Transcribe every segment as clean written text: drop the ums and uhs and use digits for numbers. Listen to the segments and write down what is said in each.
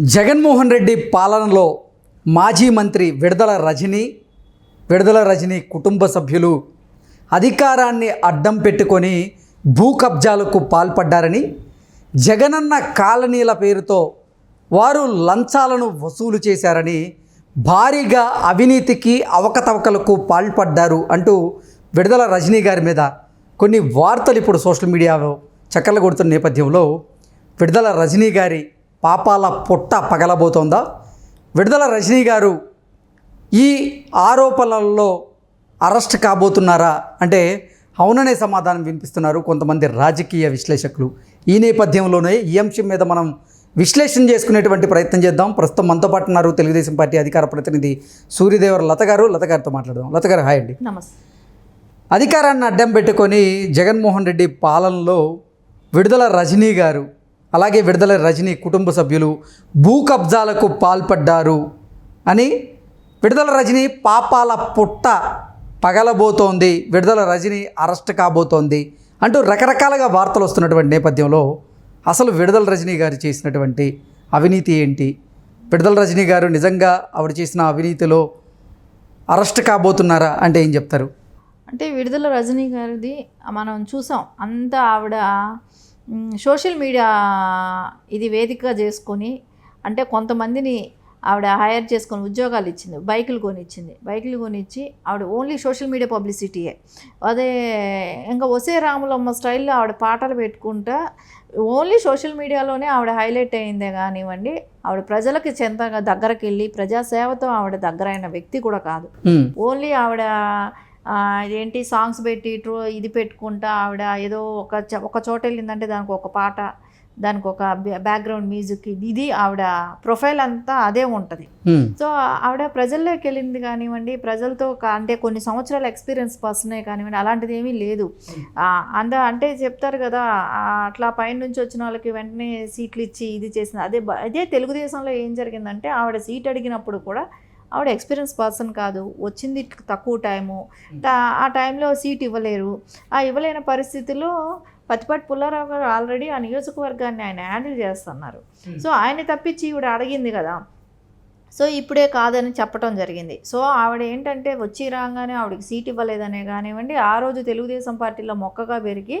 జగన్మోహన్ రెడ్డి పాలనలో మాజీ మంత్రి విడుదల రజని కుటుంబ సభ్యులు అధికారాన్ని అడ్డం పెట్టుకొని భూ కబ్జాలకు పాల్పడ్డారని, జగనన్న కాలనీల పేరుతో వారు లంచాలను వసూలు చేశారని, భారీగా అవినీతికి అవకతవకలకు పాల్పడ్డారు అంటూ విడుదల రజనీ గారి మీద కొన్ని వార్తలు ఇప్పుడు సోషల్ మీడియాలో చక్కర్లు కొడుతున్న నేపథ్యంలో విడుదల రజనీ గారి పాపాల పొట్ట పగలబోతోందా? విడుదల రజనీ గారు ఈ ఆరోపణలలో అరెస్ట్ కాబోతున్నారా అంటే అవుననే సమాధానం వినిపిస్తున్నారు కొంతమంది రాజకీయ విశ్లేషకులు. ఈ నేపథ్యంలోనే ఈ అంశం మీద మనం విశ్లేషణ చేసుకునేటువంటి ప్రయత్నం చేద్దాం. ప్రస్తుతం మనతో పాటు ఉన్నారు తెలుగుదేశం పార్టీ అధికార ప్రతినిధి సూర్యదేవర లత గారు. లత గారితో మాట్లాడదాం. లత గారు, హాయ్ అండి. నమస్తే. అధికారాన్ని అడ్డం పెట్టుకొని జగన్మోహన్ రెడ్డి పాలనలో విడుదల రజనీ గారు అలాగే విడుదల రజనీ కుటుంబ సభ్యులు భూ కబ్జాలకు పాల్పడ్డారు అని, విడుదల రజనీ పాపాల పుట్ట పగలబోతోంది, విడుదల రజనీ అరెస్ట్ కాబోతోంది అంటూ రకరకాలుగా వార్తలు వస్తున్నటువంటి నేపథ్యంలో అసలు విడుదల రజనీ గారు చేసినటువంటి అవినీతి ఏంటి? విడుదల రజనీ గారు నిజంగా ఆవిడ చేసిన అవినీతిలో అరెస్ట్ కాబోతున్నారా అంటే ఏం చెప్తారు? అంటే విడుదల రజనీ గారిది మనం చూసాం. అంతా ఆవిడ సోషల్ మీడియా ఇది వేదికగా చేసుకొని, అంటే కొంతమందిని ఆవిడ హైర్ చేసుకొని ఉద్యోగాలు ఇచ్చింది, బైకులు కొనిచ్చి ఆవిడ ఓన్లీ సోషల్ మీడియా పబ్లిసిటీయే. అదే ఇంకా ఒసే రాములమ్మ స్టైల్లో ఆవిడ పాటలు పెట్టుకుంటా ఓన్లీ సోషల్ మీడియాలోనే ఆవిడ హైలైట్ అయిందే కానివ్వండి, ఆవిడ ప్రజలకి చెంతగా దగ్గరికి వెళ్ళి ప్రజాసేవతో ఆవిడ దగ్గరైన వ్యక్తి కూడా కాదు. ఓన్లీ ఆవిడ ఏంటి సాంగ్స్ పెట్టి ఇది పెట్టుకుంటా ఆవిడ ఏదో ఒక చోట వెళ్ళిందంటే దానికి ఒక పాట, దానికి ఒక బ్యాక్గ్రౌండ్ మ్యూజిక్, ఇది ఆవిడ ప్రొఫైల్ అంతా అదే ఉంటుంది. సో ఆవిడ ప్రజల్లోకి వెళ్ళింది కానివ్వండి, ప్రజలతో అంటే కొన్ని సంవత్సరాల ఎక్స్పీరియన్స్ పర్సనే కానివ్వండి, అలాంటిది ఏమీ లేదు. అంటే చెప్తారు కదా, అట్లా పైన నుంచి వచ్చిన వాళ్ళకి వెంటనే సీట్లు ఇచ్చి ఇది చేసింది. అదే తెలుగుదేశంలో ఏం జరిగిందంటే, ఆవిడ సీట్ అడిగినప్పుడు కూడా ఆవిడ ఎక్స్పీరియన్స్ పర్సన్ కాదు, వచ్చింది తక్కువ టైము, ఆ టైంలో సీట్ ఇవ్వలేరు. ఆ ఇవ్వలేని పరిస్థితుల్లో పత్తిపాటి పుల్లారావు గారు ఆల్రెడీ ఆ నియోజకవర్గాన్ని ఆయన హ్యాండిల్ చేస్తున్నారు. సో ఆయన తప్పించి ఈవిడ అడిగింది కదా, సో ఇప్పుడే కాదని చెప్పడం జరిగింది. సో ఆవిడ ఏంటంటే వచ్చి రాగానే ఆవిడకి సీట్ ఇవ్వలేదనే కానివ్వండి, ఆ రోజు తెలుగుదేశం పార్టీలో మొక్కగా పెరిగి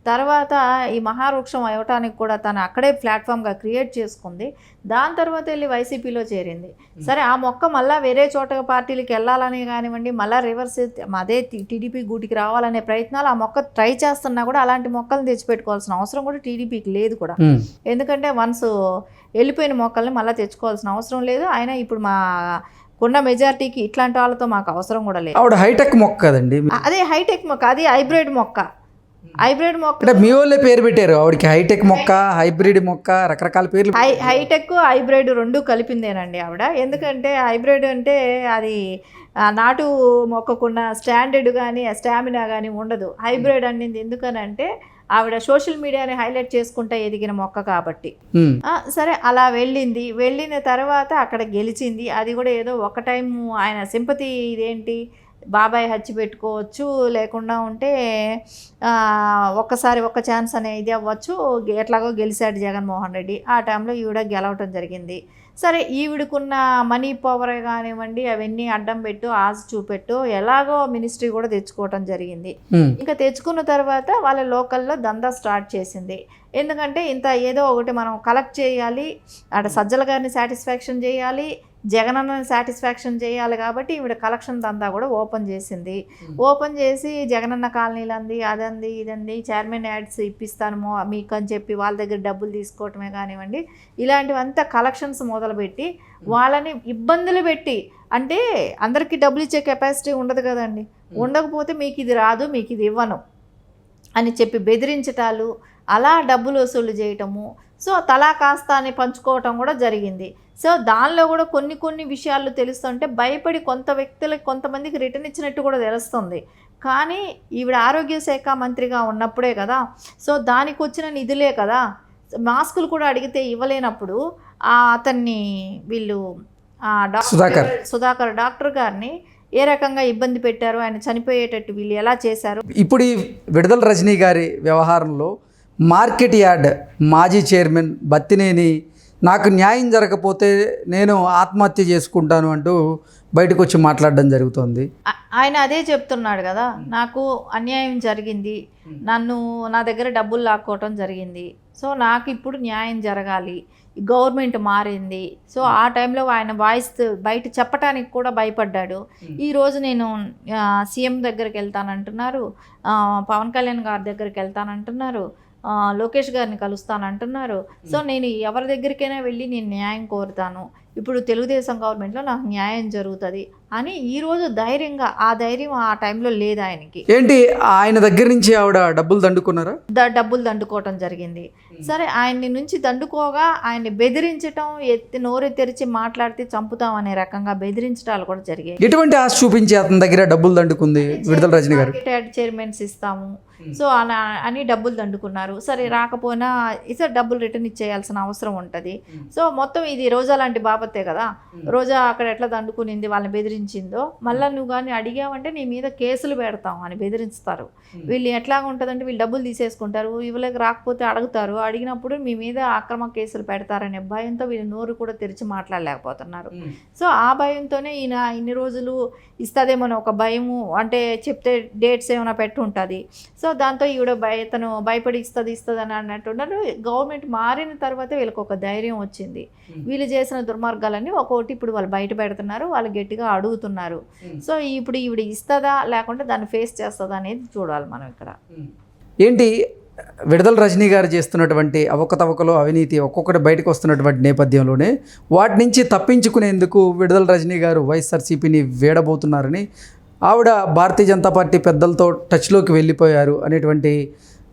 తర్వాత ఈ మహావృక్షం అవ్వటానికి కూడా తను అక్కడే ప్లాట్ఫామ్గా క్రియేట్ చేసుకుంది. దాని తర్వాత వెళ్ళి వైసీపీలో చేరింది. సరే, ఆ మొక్క మళ్ళీ వేరే చోట పార్టీలకు వెళ్ళాలని కానివ్వండి, మళ్ళీ రివర్స్ అదే టీడీపీ గూటికి రావాలనే ప్రయత్నాలు ఆ మొక్క ట్రై చేస్తున్నా కూడా అలాంటి మొక్కలను తెచ్చిపెట్టుకోవాల్సిన అవసరం కూడా టీడీపీకి లేదు కూడా. ఎందుకంటే వన్స్ వెళ్ళిపోయిన మొక్కల్ని మళ్ళీ తెచ్చుకోవాల్సిన అవసరం లేదు. అయినా ఇప్పుడు మా ఉన్న మెజారిటీకి ఇట్లాంటి వాళ్ళతో మాకు అవసరం కూడా లేదు. ఆవిడ హైటెక్ మొక్క కదండి. అదే హైటెక్ మొక్క, అది హైబ్రిడ్ మొక్క. అంటే మీ వాళ్ళే పేరు పెట్టారు ఆవిడకి, హైటెక్ మొక్క, హైబ్రిడ్ మొక్క, రకరకాల పేర్లు. హైటెక్ హైబ్రిడ్ రెండు కలిపిందేనండి ఆవిడ. ఎందుకంటే హైబ్రిడ్ అంటే అది నాటు మొక్కకున్న స్టాండర్డ్ కానీ స్టామినా కానీ ఉండదు. హైబ్రిడ్ అనేది ఎందుకనంటే ఆవిడ సోషల్ మీడియాని హైలైట్ చేసుకుంటా ఎదిగిన మొక్క కాబట్టి. సరే, అలా వెళ్ళిన తర్వాత అక్కడ గెలిచింది. అది కూడా ఏదో ఒక టైం ఆయన సింపతి ఇదేంటి బాబాయ్ హచ్చి పెట్టుకోవచ్చు, లేకుండా ఉంటే ఒక్కసారి ఒక్క ఛాన్స్ అనేది అవ్వచ్చు. ఎట్లాగో గెలిచాడు జగన్మోహన్ రెడ్డి. ఆ టైంలో ఈవిడ గెలవటం జరిగింది. సరే, ఈవిడకున్న మనీ పవర్ కానివ్వండి అవన్నీ అడ్డం పెట్టు, ఆశ చూపెట్టు ఎలాగో మినిస్ట్రీ కూడా తెచ్చుకోవటం జరిగింది. ఇంకా తెచ్చుకున్న తర్వాత వాళ్ళ లోకల్లో దందా స్టార్ట్ చేసింది. ఎందుకంటే ఇంత ఏదో ఒకటి మనం కలెక్ట్ చేయాలి, అటు సజ్జల గారిని సాటిస్ఫాక్షన్ చేయాలి, జగనన్నని సాటిస్ఫాక్షన్ చేయాలి. కాబట్టి ఈవిడ కలెక్షన్ దంతా కూడా ఓపెన్ చేసి జగనన్న కాలనీలు అంది, అదంది, ఇదంది, చైర్మన్ యాడ్స్ ఇప్పిస్తాను మీకు అని చెప్పి వాళ్ళ దగ్గర డబ్బులు తీసుకోవటమే కానివ్వండి, ఇలాంటివంతా కలెక్షన్స్ మొదలుపెట్టి వాళ్ళని ఇబ్బందులు పెట్టి, అంటే అందరికీ డబ్బులు ఇచ్చే కెపాసిటీ ఉండదు కదండి, ఉండకపోతే మీకు ఇది రాదు, మీకు ఇది ఇవ్వను అని చెప్పి బెదిరించటాలు, అలా డబ్బులు వసూలు చేయటము. సో తలా కాస్త అని పంచుకోవటం కూడా జరిగింది. సో దానిలో కూడా కొన్ని విషయాలు తెలుస్తుంటే భయపడి కొంతమందికి రిటర్న్ ఇచ్చినట్టు కూడా తెలుస్తుంది. కానీ ఈవిడ ఆరోగ్య శాఖ మంత్రిగా ఉన్నప్పుడే కదా, సో దానికి వచ్చిన నిధులే కదా, మాస్కులు కూడా అడిగితే ఇవ్వలేనప్పుడు అతన్ని వీళ్ళు సుధాకర్ డాక్టర్ గారిని ఏ రకంగా ఇబ్బంది పెట్టారు, ఆయన చనిపోయేటట్టు వీళ్ళు ఎలా చేశారు. ఇప్పుడు ఈ విడుదల రజనీ గారి వ్యవహారంలో మార్కెట్ యార్డ్ మాజీ చైర్మన్ బత్తినేని నాకు న్యాయం జరగకపోతే నేను ఆత్మహత్య చేసుకుంటాను అంటూ బయటకు వచ్చి మాట్లాడడం జరుగుతోంది. ఆయన అదే చెప్తున్నాడు కదా, నాకు అన్యాయం జరిగింది, నా దగ్గర డబ్బులు లాక్కోవటం జరిగింది, సో నాకు ఇప్పుడు న్యాయం జరగాలి, గవర్నమెంట్ మారింది. సో ఆ టైంలో ఆయన వాయిస్ బయట చెప్పడానికి కూడా భయపడ్డాడు. ఈరోజు నేను సీఎం దగ్గరికి వెళ్తానంటున్నారు, పవన్ కళ్యాణ్ గారి దగ్గరికి వెళ్తానంటున్నారు, లోకేష్ గారిని కలుస్తానంటున్నారు. సో నేను ఎవరి దగ్గరికైనా వెళ్ళి నేను న్యాయం కోరుతాను, ఇప్పుడు తెలుగుదేశం గవర్నమెంట్లో నాకు న్యాయం జరుగుతుంది అని ఈరోజు ధైర్యంగా, ఆ ధైర్యం ఆ టైంలో లేదు ఆయనకి. ఏంటి ఆయన దగ్గర నుంచి ఆవిడ డబ్బులు దండుకున్నారా? డబ్బులు దండుకోవటం జరిగింది. సరే, ఆయన్ని నుంచి దండుకోగా ఆయన్ని బెదిరించటం, నోరు తెరిచి మాట్లాడితే చంపుతాం అనే రకంగా బెదిరించడాలు కూడా జరిగాయి. ఎటువంటి ఆశ చూపించి అతని దగ్గర డబ్బులు దండుకుంది విడుదల రజనీ గారు? చైర్మన్స్ ఇస్తాము సో అని డబ్బులు దండుకున్నారు. సరే, రాకపోయినా ఇసరి డబ్బులు రిటర్న్ ఇచ్చేయాల్సిన అవసరం ఉంటుంది. సో మొత్తం ఇది రోజా లాంటి బాబత్తే కదా. రోజా అక్కడ ఎట్లా దండుకునింది, వాళ్ళని బెదిరించిందో, మళ్ళీ నువ్వు కానీ అడిగావంటే నీ మీద కేసులు పెడతాం అని బెదిరిస్తారు. వీళ్ళు ఎట్లాగా ఉంటుందంటే వీళ్ళు డబ్బులు తీసేసుకుంటారు, ఇవ్వలేక రాకపోతే అడుగుతారు, అడిగినప్పుడు మీ మీద అక్రమ కేసులు పెడతారనే భయంతో వీళ్ళు నోరు కూడా తెరిచి మాట్లాడలేకపోతున్నారు. సో ఆ భయంతోనే ఈయన ఇన్ని రోజులు ఇస్తుందేమో ఒక భయము, అంటే చెప్తే డేట్స్ ఏమైనా పెట్టుంటుంది. సో దాంతో ఈవిడ తను భయపడి ఇస్తుంది అని అన్నట్టున్నారు. గవర్నమెంట్ మారిన తర్వాత వీళ్ళకి ఒక ధైర్యం వచ్చింది. వీళ్ళు చేసిన దుర్మార్గాలన్నీ ఒక్కొక్కటి ఇప్పుడు వాళ్ళు బయట పెడుతున్నారు, వాళ్ళు గట్టిగా అడుగుతున్నారు. సో ఇప్పుడు ఈవిడ ఇస్తుందా లేకుంటే దాన్ని ఫేస్ చేస్తుందా అనేది చూడాలి మనం ఇక్కడ. ఏంటి విడుదల రజనీ గారు చేస్తున్నటువంటి అవకతవకలు, అవినీతి ఒక్కొక్కటి బయటకు వస్తున్నటువంటి నేపథ్యంలోనే వాటి నుంచి తప్పించుకునేందుకు విడుదల రజనీ గారు వైఎస్ఆర్సీపీని వేడబోతున్నారని, ఆవిడ భారతీయ జనతా పార్టీ పెద్దలతో టచ్లోకి వెళ్ళిపోయారు అనేటువంటి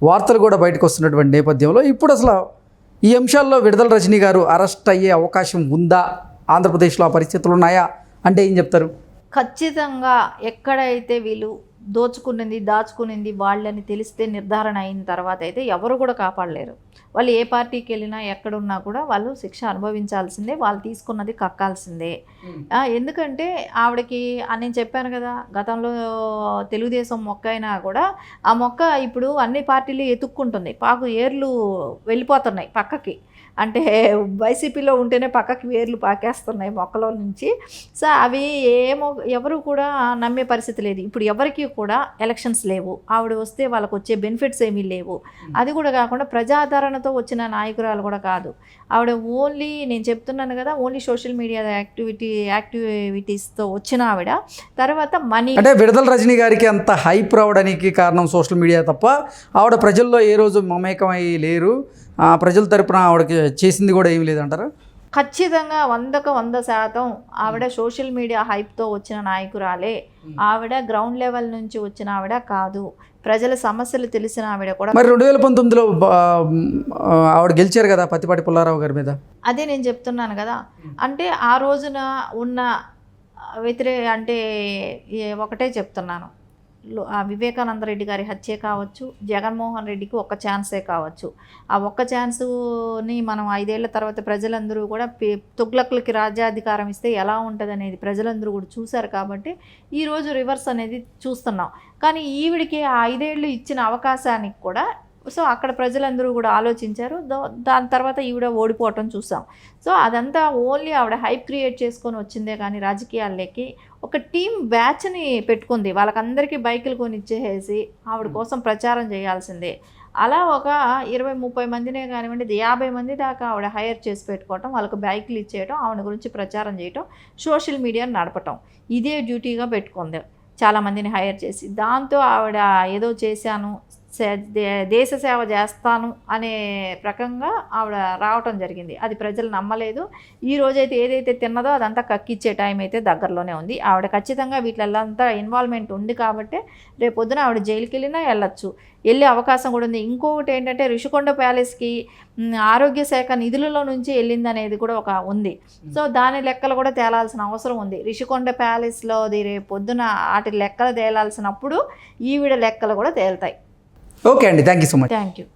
వార్తలు కూడా బయటకు వస్తున్నటువంటి నేపథ్యంలో ఇప్పుడు అసలు ఈ అంశాల్లో విడుదల రజనీ గారు అరెస్ట్ అయ్యే అవకాశం ఉందా? ఆంధ్రప్రదేశ్లో ఆ పరిస్థితులు ఉన్నాయా అంటే ఏం చెప్తారు? ఖచ్చితంగా ఎక్కడైతే వీళ్ళు దాచుకునింది వాళ్ళని తెలిస్తే, నిర్ధారణ అయిన తర్వాత అయితే ఎవరు కూడా కాపాడలేరు. వాళ్ళు ఏ పార్టీకి వెళ్ళినా ఎక్కడున్నా కూడా వాళ్ళు శిక్ష అనుభవించాల్సిందే, వాళ్ళు తీసుకున్నది కక్కాల్సిందే. ఎందుకంటే ఆవిడకి నేను చెప్పాను కదా, గతంలో తెలుగుదేశం మొక్క అయినా కూడా ఆ మొక్క ఇప్పుడు అన్ని పార్టీలు ఎత్తుక్కుంటుంది, ఏర్లు వెళ్ళిపోతున్నాయి పక్కకి. అంటే వైసీపీలో ఉంటేనే పక్కకి వేర్లు పాకేస్తున్నాయి మొక్కలో నుంచి. సో అవి ఎవరు కూడా నమ్మే పరిస్థితి లేదు. ఇప్పుడు ఎవరికి కూడా ఎలక్షన్స్ లేవు, ఆవిడ వస్తే వాళ్ళకు వచ్చే బెనిఫిట్స్ ఏమీ లేవు. అది కూడా కాకుండా ప్రజాదరణతో వచ్చిన నాయకురాలు కూడా కాదు ఆవిడ. ఓన్లీ నేను చెప్తున్నాను కదా, ఓన్లీ సోషల్ మీడియా యాక్టివిటీస్తో వచ్చిన ఆవిడ. తర్వాత మనీ, అంటే విడుదల రజనీ గారికి అంత హైప్ రావడానికి కారణం సోషల్ మీడియా తప్ప ఆవిడ ప్రజల్లో ఏ రోజు మమేకమై లేరు. ప్రజల తరపున ఆవిడకి చేసింది కూడా ఏమి లేదంటారా? ఖచ్చితంగా 100% ఆవిడ సోషల్ మీడియా హైప్తో వచ్చిన నాయకురాలే. ఆవిడ గ్రౌండ్ లెవెల్ నుంచి వచ్చిన ఆవిడ కాదు, ప్రజల సమస్యలు తెలిసిన ఆవిడ కూడా. మరి 2019లో ఆవిడ గెలిచారు కదా పత్తిపాటి పుల్లారావు గారి మీద. అదే నేను చెప్తున్నాను కదా, అంటే ఆ రోజున ఉన్న అంటే ఒకటే చెప్తున్నాను, వివేకానంద రెడ్డి గారి హత్యే కావచ్చు, జగన్మోహన్ రెడ్డికి ఒక్క ఛాన్సే కావచ్చు. ఆ ఒక్క ఛాన్సుని మనం 5 ఏళ్ల తర్వాత ప్రజలందరూ కూడా తుగ్లకులకి రాజ్యాధికారం ఇస్తే ఎలా ఉంటుంది అనేది ప్రజలందరూ కూడా చూశారు. కాబట్టి ఈరోజు రివర్స్ అనేది చూస్తున్నాం. కానీ ఈవిడికి ఆ 5 ఏళ్ళు ఇచ్చిన అవకాశానికి కూడా సో అక్కడ ప్రజలందరూ కూడా ఆలోచించారు. దాని తర్వాత ఈవిడ ఓడిపోవటం చూసాం. సో అదంతా ఓన్లీ ఆవిడ హైప్ క్రియేట్ చేసుకొని వచ్చిందే కానీ రాజకీయాల్లోకి ఒక టీం బ్యాచ్ని పెట్టుకుంది. వాళ్ళకందరికీ బైకులు కొని ఇచ్చేసి ఆవిడ కోసం ప్రచారం చేయాల్సిందే. అలా ఒక 20-30 మందినే కానివ్వండి, 50 మంది దాకా ఆవిడ హైర్ చేసి పెట్టుకోవటం, వాళ్ళకు బైకులు ఇచ్చేయటం, ఆవిడ గురించి ప్రచారం చేయటం, సోషల్ మీడియాని నడపటం, ఇదే డ్యూటీగా పెట్టుకుంది చాలామందిని హైర్ చేసి. దాంతో ఆవిడ ఏదో చేశాను, దేశ సేవ చేస్తాను అనే రకంగా ఆవిడ రావటం జరిగింది. అది ప్రజలు నమ్మలేదు. ఈ రోజైతే ఏదైతే తిన్నదో అదంతా కక్కిచ్చే టైం అయితే దగ్గరలోనే ఉంది. ఆవిడ ఖచ్చితంగా వీటిల్లంతా ఇన్వాల్వ్మెంట్ ఉంది కాబట్టి రేపొద్దున ఆవిడ జైలుకి వెళ్ళినా వెళ్ళే అవకాశం కూడా ఉంది. ఇంకొకటి ఏంటంటే రిషికొండ ప్యాలెస్కి ఆరోగ్య శాఖ నిధులలో నుంచి వెళ్ళిందనేది కూడా ఒక ఉంది. సో దాని లెక్కలు కూడా తేలాల్సిన అవసరం ఉంది. రిషికొండ ప్యాలెస్లోది రేపొద్దున వాటి లెక్కలు తేలాల్సినప్పుడు ఈవిడ లెక్కలు కూడా తేలుతాయి. ఓకే అండి, thank you so much. Thank you.